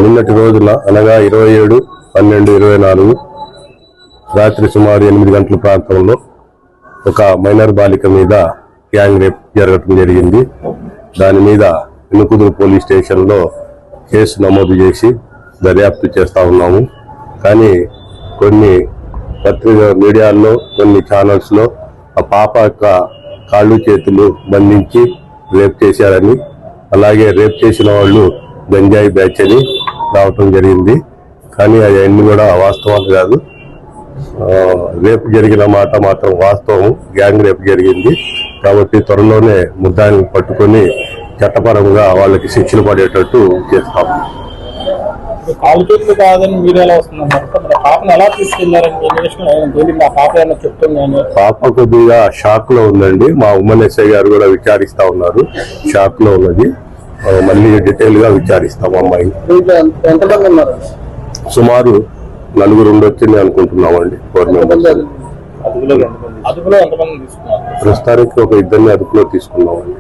నిన్నటి రోజున అనగా 27/12/24 రాత్రి సుమారు 8 గంటల ప్రాంతంలో ఒక మైనర్ బాలిక మీద గ్యాంగ్ రేప్ జరగడం జరిగింది. దాని మీద ఇనుకుదురు పోలీస్ స్టేషన్లో కేసు నమోదు చేసి దర్యాప్తు చేస్తా ఉన్నాము. కానీ కొన్ని మీడియాల్లో కొన్ని ఛానల్స్లో ఆ పాప యొక్క కాళ్ళు చేతులు బంధించి రేప్ చేశారని, అలాగే రేప్ చేసిన వాళ్ళు గంజాయి బ్యాచ్ అని రావటం జరిగింది. కానీ అవన్నీ కూడా వాస్తవాలు కాదు. రేపు జరిగిన మాట మాత్రం వాస్తవం. గ్యాంగ్ రేపు జరిగింది కాబట్టి త్వరలోనే ముద్దాయిని పట్టుకొని చట్టపరంగా వాళ్ళకి శిక్షలు పడేటట్టు చేస్తాము. పాప కొద్దిగా షాక్ లో ఉందండి. మా ఉమ్మన్ ఎస్ఐ గారు కూడా విచారిస్తా ఉన్నారు. షాక్ లో ఉన్నది. మళ్ళీ డీటెయిల్ గా విచారిస్తాం. అమ్మాయి సుమారు 4 ఉండొచ్చని అనుకుంటున్నామండి. ప్రస్తుతానికి ఒక 2 అదుపులో తీసుకున్నామండి.